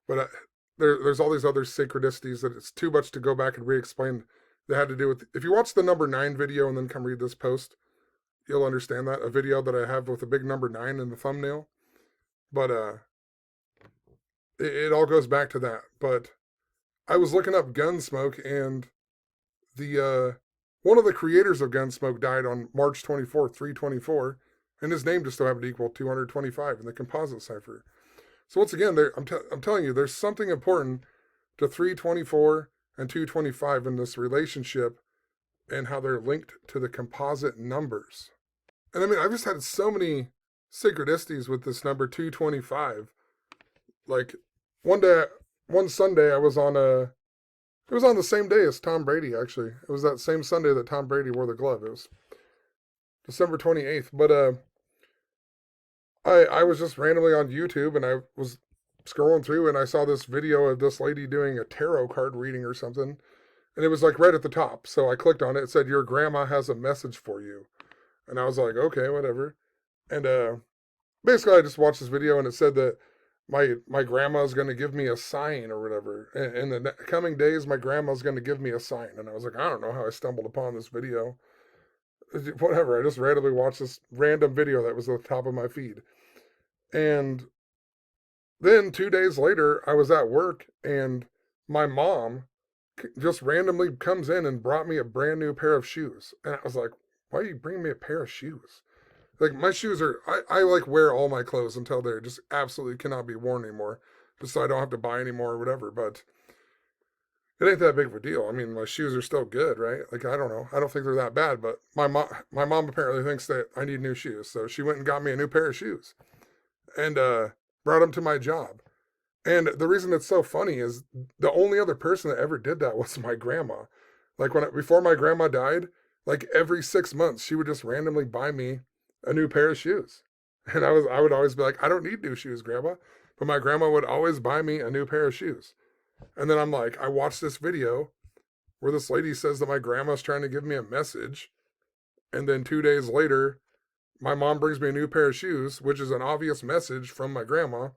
but there's all these other synchronicities that it's too much to go back and re-explain. That had to do with, if you watch the number 9 video and then come read this post, you'll understand that. A video that I have with a big number 9 in the thumbnail. But it all goes back to that. But I was looking up Gunsmoke, and the one of the creators of Gunsmoke died on March 24th, 324, and his name just so happened to equal 225 in the composite cipher. So once again, I'm telling you, there's something important to 324 and 225 in this relationship and how they're linked to the composite numbers. And I mean, I've just had so many synchronicities with this number 225. Like one Sunday, it was on the same day as Tom Brady, actually. It was that same Sunday that Tom Brady wore the glove. It was December 28th. But I was just randomly on YouTube, and I was scrolling through, and I saw this video of this lady doing a tarot card reading or something. And it was like right at the top. So I clicked on it. It said, "Your grandma has a message for you." And I was like, okay, whatever. And basically I just watched this video, and it said that my grandma's going to give me a sign or whatever. In the coming days, my grandma's going to give me a sign. And I was like, I don't know how I stumbled upon this video. Whatever. I just randomly watched this random video that was at the top of my feed. And then 2 days later, I was at work, and my mom just randomly comes in and brought me a brand new pair of shoes. And I was like, why are you bringing me a pair of shoes? Like, my shoes are, I like wear all my clothes until they're just absolutely cannot be worn anymore, just so I don't have to buy any more or whatever. But it ain't that big of a deal. I mean, my shoes are still good, right? Like, I don't know. I don't think they're that bad, but my mom apparently thinks that I need new shoes. So she went and got me a new pair of shoes and brought them to my job. And the reason it's so funny is the only other person that ever did that was my grandma. Like, before my grandma died, like every 6 months, she would just randomly buy me a new pair of shoes. And I would always be like, I don't need new shoes, Grandma. But my grandma would always buy me a new pair of shoes. And then I'm like, I watched this video where this lady says that my grandma's trying to give me a message. And then 2 days later, my mom brings me a new pair of shoes, which is an obvious message from my grandma.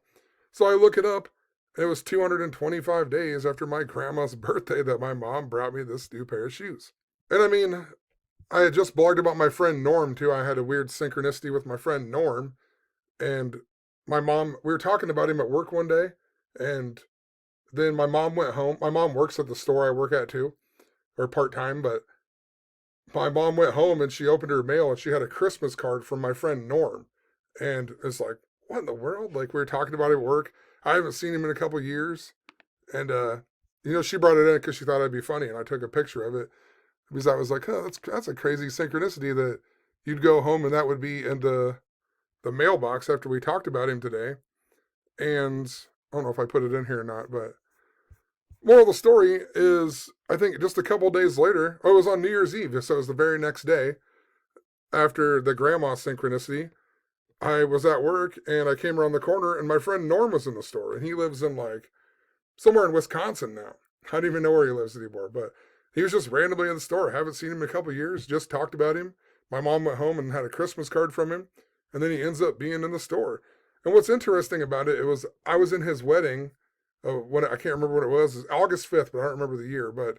So I look it up. And it was 225 days after my grandma's birthday that my mom brought me this new pair of shoes. And I mean, I had just blogged about my friend Norm, too. I had a weird synchronicity with my friend Norm. And we were talking about him at work one day. And then my mom went home. My mom works at the store I work at, too. Or part-time, but my mom went home and she opened her mail and she had a Christmas card from my friend Norm. And it's like, what in the world? Like, we were talking about it at work. I haven't seen him in a couple years. And, she brought it in because she thought it'd be funny. And I took a picture of it. Because I was like, oh, that's a crazy synchronicity that you'd go home and that would be in the mailbox after we talked about him today. And I don't know if I put it in here or not, but moral of the story is, I think just a couple days later, it was on New Year's Eve, so it was the very next day after the grandma synchronicity, I was at work and I came around the corner and my friend Norm was in the store, and he lives in like somewhere in Wisconsin now. I don't even know where he lives anymore, but he was just randomly in the store. Haven't seen him in a couple of years. Just talked about him. My mom went home and had a Christmas card from him. And then he ends up being in the store. And what's interesting about it, I was in his wedding. When I can't remember what it was. It was August 5th, but I don't remember the year. But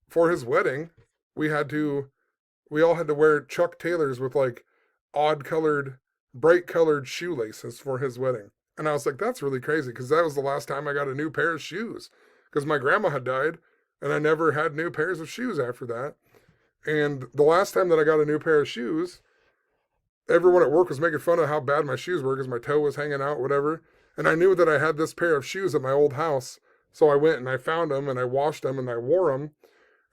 for his wedding, we all had to wear Chuck Taylors with like bright colored shoelaces for his wedding. And I was like, that's really crazy, because that was the last time I got a new pair of shoes. Because my grandma had died. And I never had new pairs of shoes after that. And the last time that I got a new pair of shoes, everyone at work was making fun of how bad my shoes were because my toe was hanging out, whatever. And I knew that I had this pair of shoes at my old house. So I went and I found them and I washed them and I wore them.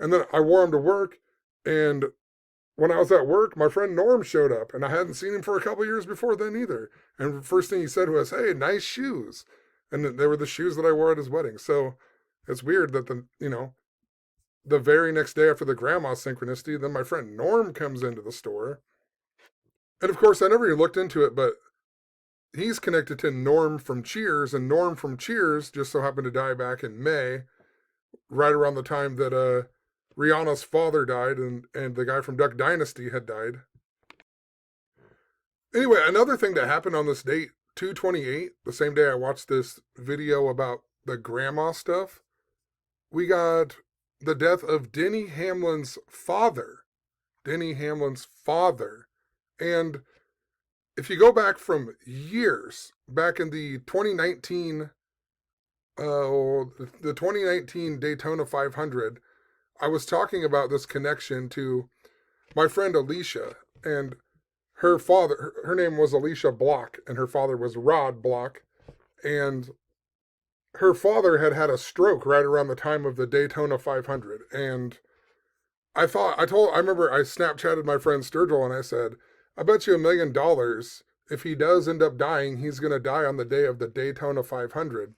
And then I wore them to work. And when I was at work, my friend Norm showed up. And I hadn't seen him for a couple of years before then either. And the first thing he said was, hey, nice shoes. And they were the shoes that I wore at his wedding. So it's weird that the very next day after the grandma synchronicity, then my friend Norm comes into the store. And of course, I never even looked into it, but he's connected to Norm from Cheers, and Norm from Cheers just so happened to die back in May, right around the time that Rihanna's father died, and the guy from Duck Dynasty had died. Anyway, another thing that happened on this date, 2/28, the same day I watched this video about the grandma stuff, we got the death of Denny Hamlin's father. Denny Hamlin's father. And if you go back from years, back in the 2019, the 2019 Daytona 500, I was talking about this connection to my friend Alicia, and her father, her name was Alicia Block, and her father was Rod Block, and her father had had a stroke right around the time of the Daytona 500, and I remember I Snapchatted my friend Sturgill, and I said, I bet you $1 million if he does end up dying, he's going to die on the day of the Daytona 500.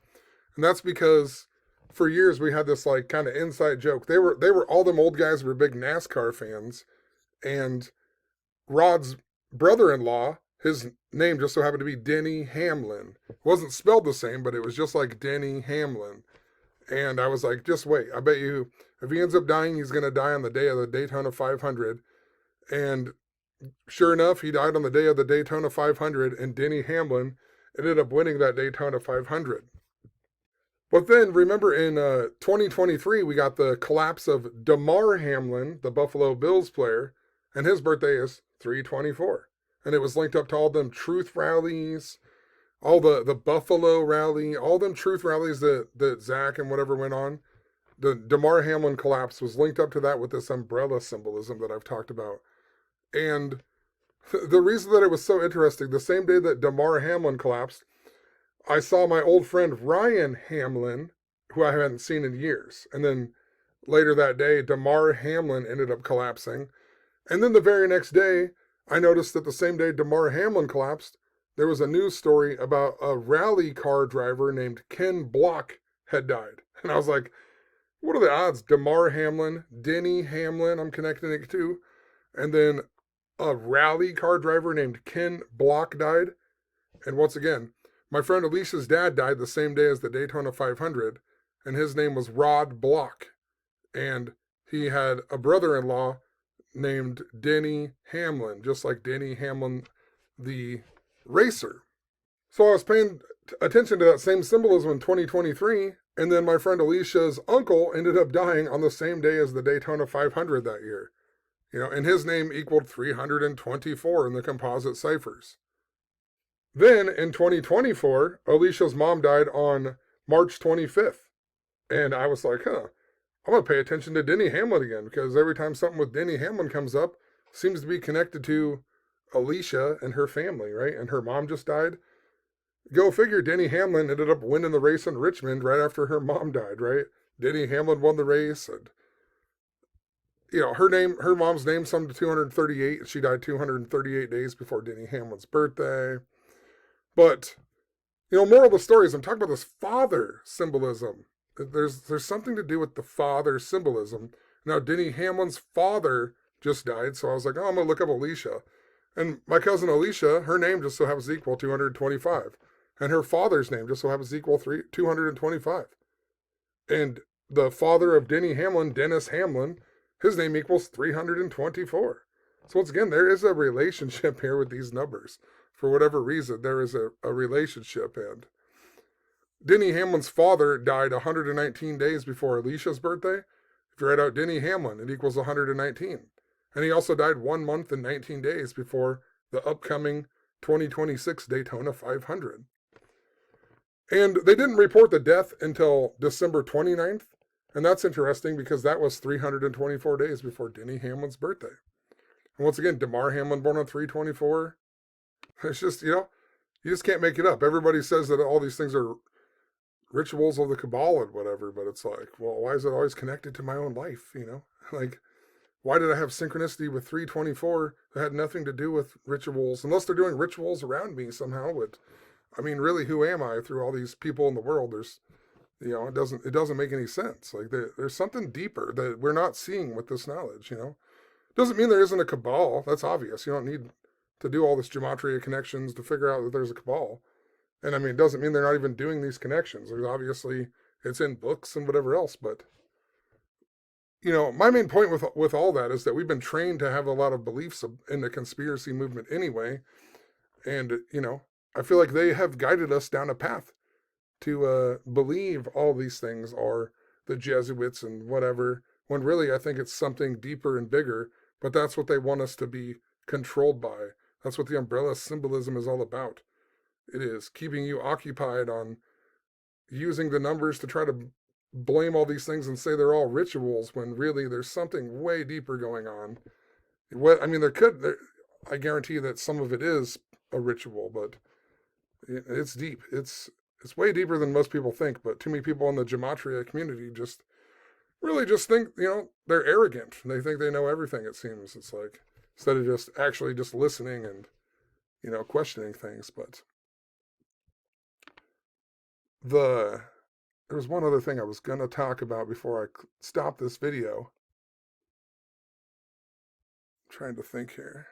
And that's because for years we had this like kind of inside joke. They were all them old guys were big NASCAR fans, and Rod's brother-in-law, his name just so happened to be Denny Hamlin. It wasn't spelled the same, but it was just like Denny Hamlin. And I was like, just wait. I bet you if he ends up dying, he's going to die on the day of the Daytona 500. And sure enough, he died on the day of the Daytona 500, and Denny Hamlin ended up winning that Daytona 500. But then, remember in 2023, we got the collapse of Damar Hamlin, the Buffalo Bills player, and his birthday is 3/24. And it was linked up to all them truth rallies, all the Buffalo rally, all them truth rallies that Zach and whatever went on. The Damar Hamlin collapse was linked up to that with this umbrella symbolism that I've talked about. And the reason that it was so interesting, the same day that Damar Hamlin collapsed, I saw my old friend Ryan Hamlin, who I hadn't seen in years. And then later that day, Damar Hamlin ended up collapsing. And then the very next day, I noticed that the same day Damar Hamlin collapsed, there was a news story about a rally car driver named Ken Block had died. And I was like, what are the odds? Damar Hamlin, Denny Hamlin, I'm connecting it to. And then a rally car driver named Ken Block died. And once again, my friend Alicia's dad died the same day as the Daytona 500, and his name was Rod Block. And he had a brother-in-law named Denny Hamlin, just like Denny Hamlin, the racer. So I was paying attention to that same symbolism in 2023, and then my friend Alicia's uncle ended up dying on the same day as the Daytona 500 that year. You know, and his name equaled 324 in the composite ciphers. Then in 2024, Alicia's mom died on March 25th. And I was like, I'm going to pay attention to Denny Hamlin again, because every time something with Denny Hamlin comes up, seems to be connected to Alicia and her family, right? And her mom just died. Go figure, Denny Hamlin ended up winning the race in Richmond right after her mom died, right? Denny Hamlin won the race, and you know, her mom's name summed to 238, and she died 238 days before Denny Hamlin's birthday. But, you know, moral of the story is I'm talking about this father symbolism. There's something to do with the father symbolism. Now, Denny Hamlin's father just died, so I was like, I'm going to look up Alicia. And my cousin Alicia, her name just so happens to equal 225. And her father's name just so happens to equal 225. And the father of Denny Hamlin, Dennis Hamlin, his name equals 324. So once again, there is a relationship here with these numbers. For whatever reason, there is a relationship. And Denny Hamlin's father died 119 days before Alicia's birthday. If you write out Denny Hamlin, it equals 119. And he also died 1 month and 19 days before the upcoming 2026 Daytona 500. And they didn't report the death until December 29th. And that's interesting because that was 324 days before Denny Hamlin's birthday. And once again, Damar Hamlin born on 324. It's just, you know, you just can't make it up. Everybody says that all these things are rituals of the Kabbalah and whatever, but it's like, well, why is it always connected to my own life, you know? Like, why did I have synchronicity with 324 that had nothing to do with rituals, unless they're doing rituals around me somehow? But, I mean, really, who am I through all these people in the world? There's, you know, it doesn't make any sense. Like, there's something deeper that we're not seeing with this knowledge, you know? Doesn't mean there isn't a cabal. That's obvious. You don't need to do all this gematria connections to figure out that there's a cabal. And I mean, it doesn't mean they're not even doing these connections. There's obviously, it's in books and whatever else, but my main point with all that is that we've been trained to have a lot of beliefs in the conspiracy movement anyway. And, I feel like they have guided us down a path to believe all these things are the Jesuits and whatever, when really I think it's something deeper and bigger, but that's what they want us to be controlled by. That's what the umbrella symbolism is all about. It is keeping you occupied on using the numbers to try to blame all these things and say they're all rituals when really there's something way deeper going on. What I mean, I guarantee that some of it is a ritual, but it's deep. It's way deeper than most people think. But too many people in the gematria community just really just think they're arrogant. They think they know everything. It seems it's like instead of just actually just listening and questioning things. But there was one other thing I was gonna talk about before I stop this video. I'm trying to think here.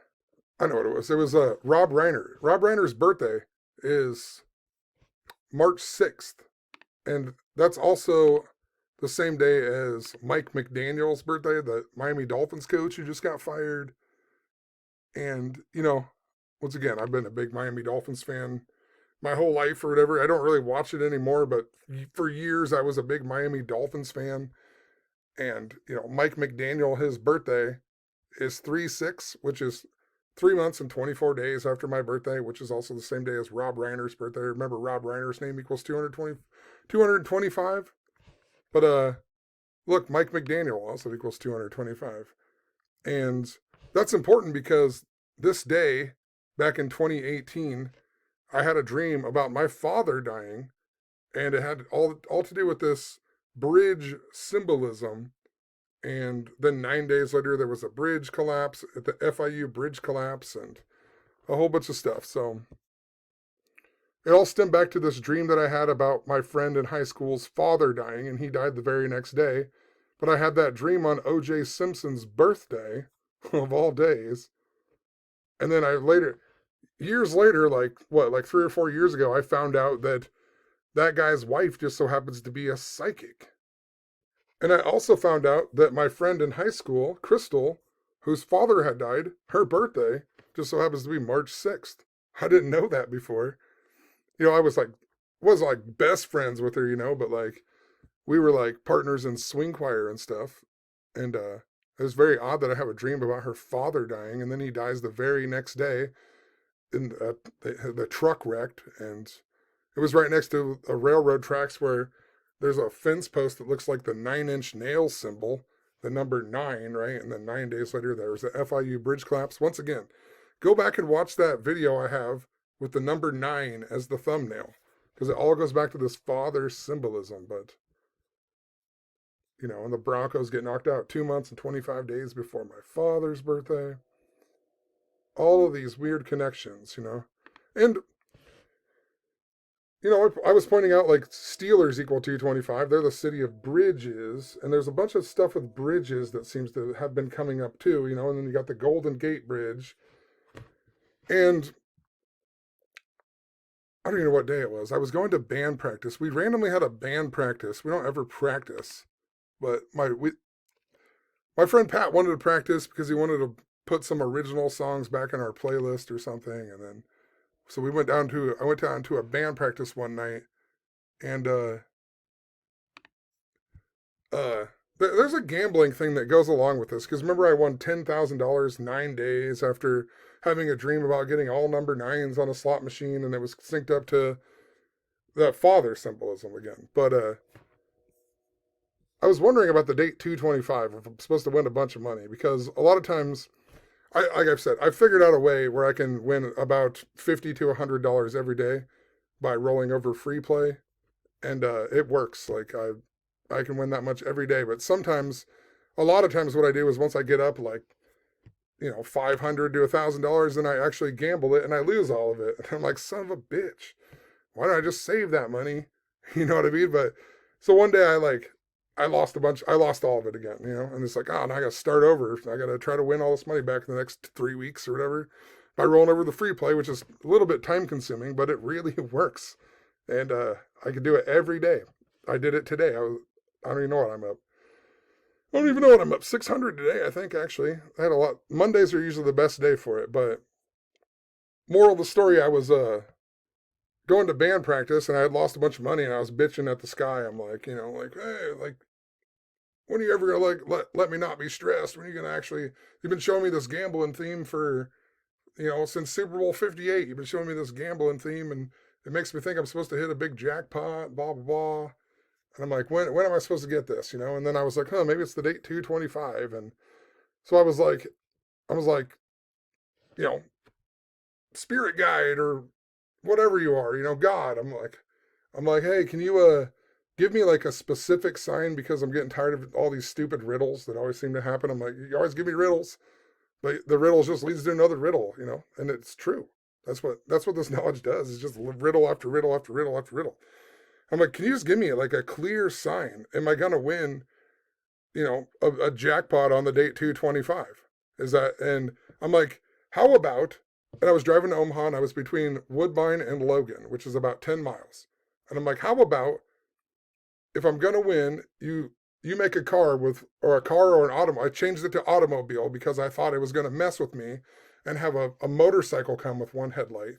I know what it was. It was Rob Reiner. Rob Reiner's birthday is March 6th. And that's also the same day as Mike McDaniel's birthday, the Miami Dolphins coach who just got fired. And, once again, I've been a big Miami Dolphins fan my whole life or whatever. I don't really watch it anymore, but for years I was a big Miami Dolphins fan. And, Mike McDaniel, his birthday is 3/6, which is 3 months and 24 days after my birthday, which is also the same day as Rob Reiner's birthday. Remember, Rob Reiner's name equals 225. But look, Mike McDaniel also equals 225. And that's important because this day, back in 2018, I had a dream about my father dying, and it had all to do with this bridge symbolism. And then 9 days later, there was a bridge collapse, at the FIU bridge collapse, and a whole bunch of stuff. So it all stemmed back to this dream that I had about my friend in high school's father dying, and he died the very next day. But I had that dream on O.J. Simpson's birthday, of all days. And then years later, like 3 or 4 years ago, I found out that guy's wife just so happens to be a psychic. And I also found out that my friend in high school, Crystal, whose father had died, her birthday just so happens to be March 6th. I didn't know that before. I wasn't like best friends with her, but like we were like partners in swing choir and stuff. And it was very odd that I have a dream about her father dying, and then he dies the very next day. And the truck wrecked, and it was right next to a railroad tracks where there's a fence post that looks like the 9-inch nail symbol, the number 9, right? And then 9 days later, there was the FIU bridge collapse. Once again, go back and watch that video I have with the number 9 as the thumbnail, because it all goes back to this father symbolism. But, and the Broncos get knocked out 2 months and 25 days before my father's birthday. All of these weird connections, And I was pointing out like Steelers equal 225. They're the city of bridges. And there's a bunch of stuff with bridges that seems to have been coming up too, and then you got the Golden Gate Bridge. And I don't even know what day it was. I was going to band practice. We randomly had a band practice. We don't ever practice. But my friend Pat wanted to practice because he wanted to put some original songs back in our playlist or something. And then so I went down to a band practice one night, and there's a gambling thing that goes along with this, because remember I won $10,000 9 days after having a dream about getting all number 9s on a slot machine, and it was synced up to that father symbolism again. But I was wondering about the date 225, if I'm supposed to win a bunch of money, because a lot of times, like I've said, I've figured out a way where I can win about $50 to $100 every day by rolling over free play, and it works. Like I can win that much every day. But a lot of times, what I do is once I get up like $500 to $1,000, then I actually gamble it and I lose all of it. And I'm like, son of a bitch, why don't I just save that money? You know what I mean? But so one day I lost all of it again, and it's like, now I got to start over. I got to try to win all this money back in the next 3 weeks or whatever by rolling over the free play, which is a little bit time consuming, but it really works. And I could do it every day. I did it today. I don't even know what I'm up. I don't even know what I'm up 600 today. I think actually I had a lot. Mondays are usually the best day for it. But moral of the story, I was going to band practice and I had lost a bunch of money and I was bitching at the sky. I'm like, like, hey, like, when are you ever gonna let me not be stressed? When are you gonna actually? You've been showing me this gambling theme for since Super Bowl 58. You've been showing me this gambling theme and it makes me think I'm supposed to hit a big jackpot. Blah blah blah. And I'm like, when am I supposed to get this? And then I was like, maybe it's the date 225. And so I was like, you know, spirit guide or whatever you are, God. I'm like, hey, can you give me like a specific sign because I'm getting tired of all these stupid riddles that always seem to happen. I'm like, you always give me riddles, but the riddles just leads to another riddle, and it's true. That's what this knowledge does. It's just riddle after riddle after riddle after riddle. I'm like, can you just give me like a clear sign? Am I gonna win, a jackpot on the date 225? Is that? And I'm like, how about? And I was driving to Omaha and I was between Woodbine and Logan, which is about 10 miles. And I'm like, how about if I'm gonna win, you make a car or an automobile. I changed it to automobile because I thought it was gonna mess with me and have a motorcycle come with one headlight.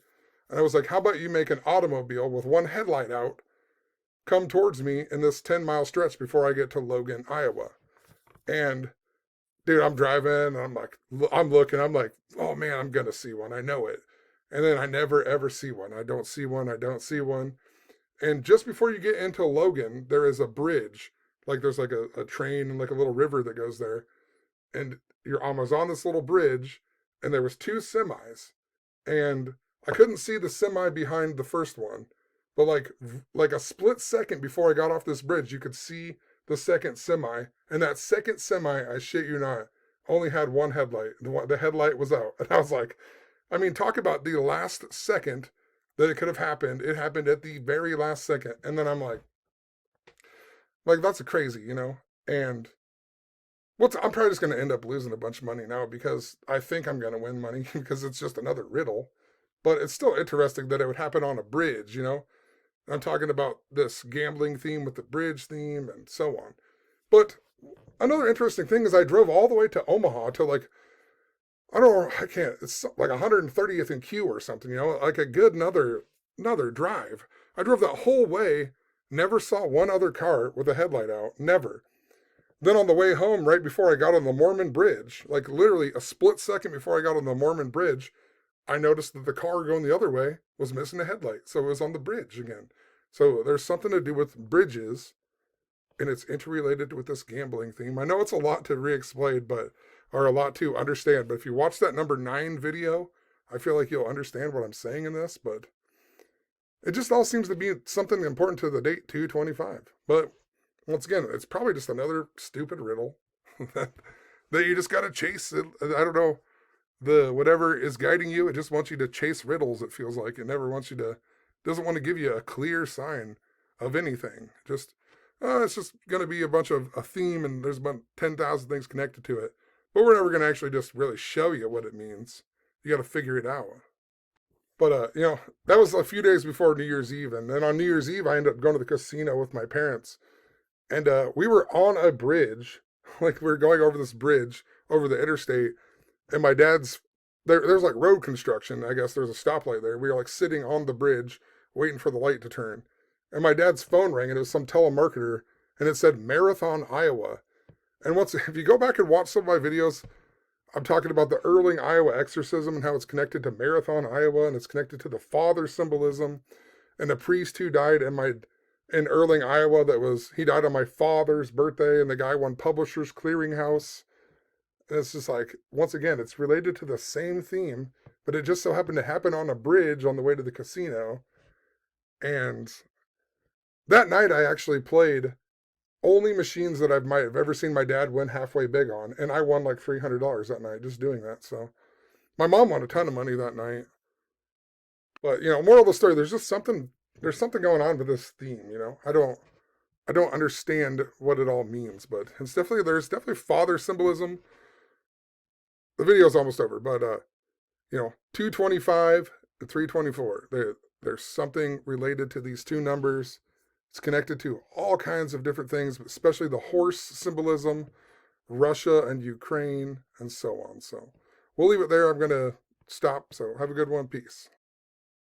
And I was like, how about you make an automobile with one headlight out come towards me in this 10-mile stretch before I get to Logan, Iowa? And dude, I'm driving and I'm looking, I'm like, oh man, I'm gonna see one. I know it. And then I never ever see one. I don't see one. I don't see one. And just before you get into Logan, there is a bridge. Like there's like a train and like a little river that goes there. And you're almost on this little bridge and there was two semis. And I couldn't see the semi behind the first one. But like a split second before I got off this bridge, you could see the second semi. And that second semi, I shit you not, only had one headlight. The headlight was out. And I was like, I mean, talk about the last second that it could have happened. It happened at the very last second. And then I'm like that's crazy, And I'm probably just going to end up losing a bunch of money now because I think I'm going to win money because it's just another riddle. But it's still interesting that it would happen on a bridge, I'm talking about this gambling theme with the bridge theme and so on. But another interesting thing is I drove all the way to Omaha to I don't know, it's like 130th and Q or something, like a good another drive. I drove that whole way, never saw one other car with a headlight out, never. Then on the way home, right before I got on the Mormon Bridge, like literally a split second before I got on the Mormon Bridge, I noticed that the car going the other way was missing a headlight. So it was on the bridge again. So there's something to do with bridges, and it's interrelated with this gambling theme. I know it's a lot to re-explain, or a lot to understand, but if you watch that number 9 video, I feel like you'll understand what I'm saying in this, but it just all seems to be something important to the date 225. But once again, it's probably just another stupid riddle that you just got to chase. I don't know. Whatever is guiding you, it just wants you to chase riddles, it feels like. It never wants you to, doesn't want to give you a clear sign of anything. Just, it's just going to be a bunch of a theme and there's about 10,000 things connected to it. But we're never going to actually just really show you what it means. You got to figure it out. But, that was a few days before New Year's Eve. And then on New Year's Eve, I ended up going to the casino with my parents. And we were on a bridge, like we were going over this bridge, over the interstate. And my dad's, there's like road construction. I guess there's a stoplight there. We were like sitting on the bridge waiting for the light to turn. And my dad's phone rang and it was some telemarketer and it said Marathon, Iowa. And if you go back and watch some of my videos, I'm talking about the Erling, Iowa exorcism and how it's connected to Marathon, Iowa, and it's connected to the father symbolism and the priest who died in Erling, Iowa. He died on my father's birthday and the guy won Publishers Clearinghouse. And it's just like, once again, it's related to the same theme, but it just so happened to happen on a bridge on the way to the casino. And that night I actually played only machines that I might have ever seen my dad win halfway big on. And I won like $300 that night just doing that. So my mom won a ton of money that night. But, moral of the story, there's something going on with this theme, I don't understand what it all means, but there's definitely father symbolism. The video's almost over, but 225 and 324. There's something related to these two numbers. It's connected to all kinds of different things, especially the horse symbolism, Russia and Ukraine, and so on. So we'll leave it there. I'm going to stop. So have a good one. Peace.